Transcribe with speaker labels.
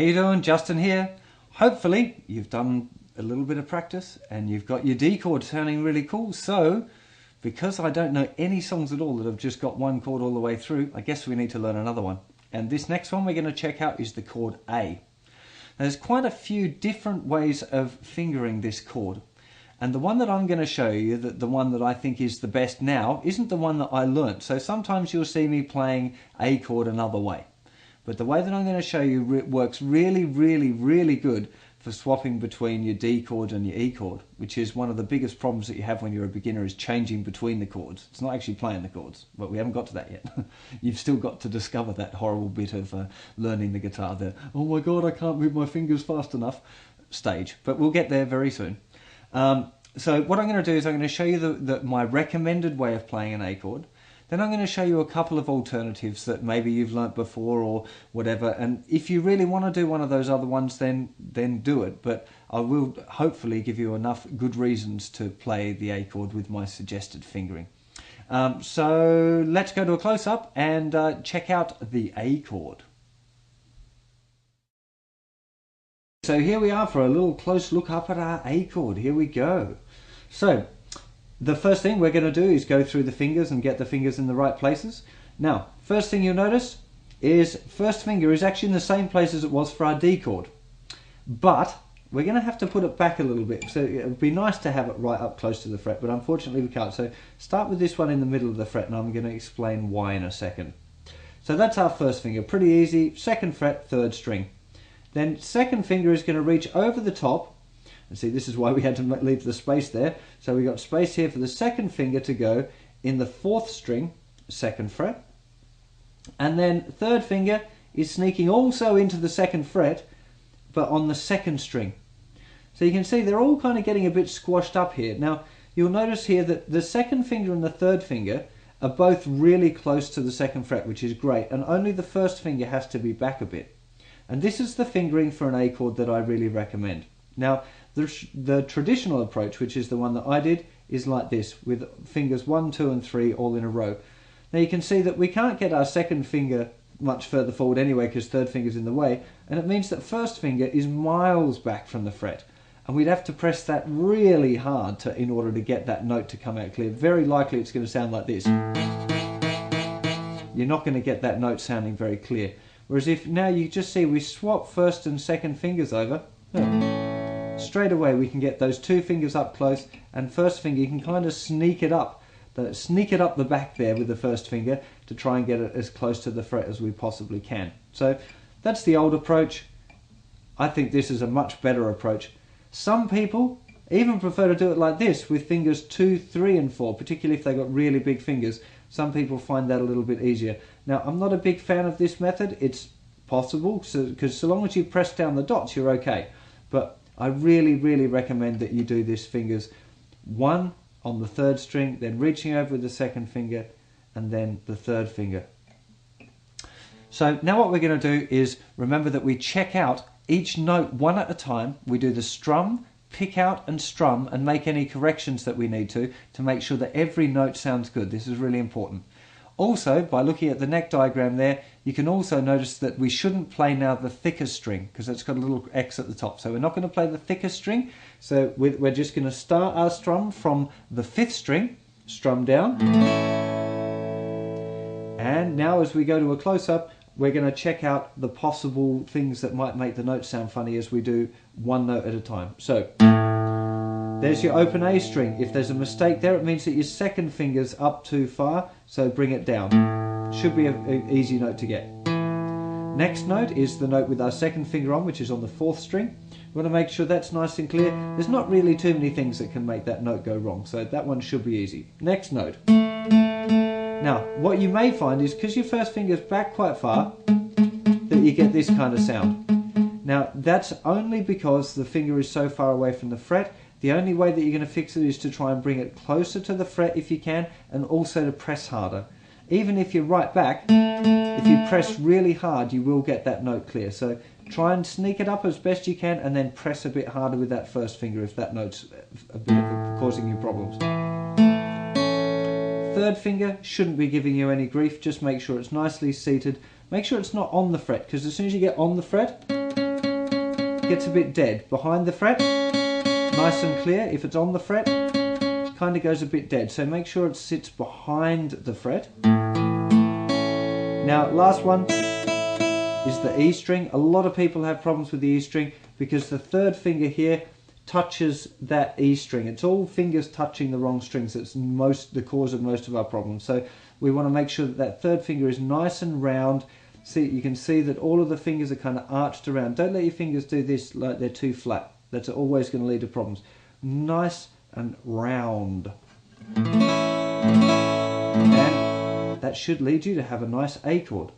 Speaker 1: How you doing? Justin here. Hopefully you've done a little bit of practice and you've got your D chord sounding really cool. So, because I don't know any songs at all that have just got one chord all the way through, I guess we need to learn another one. And this next one we're going to check out is the chord A. There's quite a few different ways of fingering this chord. And the one that I'm going to show you, the one that I think is the best now, isn't the one that I learnt. So sometimes you'll see me playing A chord another way. But the way that I'm going to show you works really, really, really good for swapping between your D chord and your E chord, which is one of the biggest problems that you have when you're a beginner, is changing between the chords. It's not actually playing the chords, but we haven't got to that yet. You've still got to discover that horrible bit of learning the guitar, the, oh my God, I can't move my fingers fast enough stage. But we'll get there very soon. So what I'm going to do is I'm going to show you my recommended way of playing an A chord. Then I'm going to show you a couple of alternatives that maybe you've learnt before or whatever. And if you really want to do one of those other ones, then do it. But I will hopefully give you enough good reasons to play the A chord with my suggested fingering. So let's go to a close-up and check out the A chord. So here we are for a little close look up at our A chord. Here we go. So the first thing we're going to do is go through the fingers and get the fingers in the right places. Now, first thing you'll notice is first finger is actually in the same place as it was for our D chord. But we're going to have to put it back a little bit. So it would be nice to have it right up close to the fret, but unfortunately we can't. So start with this one in the middle of the fret, and I'm going to explain why in a second. So that's our first finger, pretty easy. Second fret, third string. Then second finger is going to reach over the top. And see, this is why we had to leave the space there. So we got space here for the second finger to go in the fourth string, second fret. And then third finger is sneaking also into the second fret, but on the second string. So you can see they're all kind of getting a bit squashed up here. Now, you'll notice here that the second finger and the third finger are both really close to the second fret, which is great. And only the first finger has to be back a bit. And this is the fingering for an A chord that I really recommend. Now, the traditional approach, which is the one that I did, is like this, with fingers 1, 2 and 3 all in a row. Now you can see that we can't get our second finger much further forward anyway because third finger's in the way, and it means that first finger is miles back from the fret. And we'd have to press that really hard in order to get that note to come out clear. Very likely it's going to sound like this. You're not going to get that note sounding very clear. Whereas if now you just see we swap first and second fingers over, straight away we can get those two fingers up close, and first finger you can kind of sneak it up the back there with the first finger to try and get it as close to the fret as we possibly can. So that's the old approach. I think this is a much better approach. Some people even prefer to do it like this with fingers 2, 3 and 4, particularly if they've got really big fingers. Some people find that a little bit easier. Now, I'm not a big fan of this method. It's possible, because so long as you press down the dots, you're okay. But I really, really recommend that you do this fingers 1 on the third string, then reaching over with the second finger, and then the third finger. So now what we're going to do is remember that we check out each note one at a time. We do the strum, pick out and strum, and make any corrections that we need to make sure that every note sounds good. This is really important. Also, by looking at the neck diagram there, you can also notice that we shouldn't play now the thicker string because it's got a little X at the top. So we're not going to play the thicker string. So we're just going to start our strum from the 5th string, strum down. And now as we go to a close-up, we're going to check out the possible things that might make the note sound funny as we do one note at a time. So there's your open A string. If there's a mistake there, it means that your second finger's up too far, so bring it down. Should be an easy note to get. Next note is the note with our second finger on, which is on the 4th string. We want to make sure that's nice and clear. There's not really too many things that can make that note go wrong, so that one should be easy. Next note. Now, what you may find is, because your first finger's back quite far, that you get this kind of sound. Now, that's only because the finger is so far away from the fret. The only way that you're going to fix it is to try and bring it closer to the fret if you can, and also to press harder. Even if you're right back, if you press really hard, you will get that note clear. So try and sneak it up as best you can, and then press a bit harder with that first finger if that note's a bit causing you problems. Third finger shouldn't be giving you any grief. Just make sure it's nicely seated. Make sure it's not on the fret, because as soon as you get on the fret, gets a bit dead. Behind the fret, nice and clear. If it's on the fret, it kind of goes a bit dead. So make sure it sits behind the fret. Now, last one is the E string. A lot of people have problems with the E string because the third finger here touches that E string. It's all fingers touching the wrong strings. It's the cause of most of our problems. So we want to make sure that that third finger is nice and round. See, you can see that all of the fingers are kind of arched around. Don't let your fingers do this like they're too flat. That's always going to lead to problems. Nice and round. And that should lead you to have a nice A chord.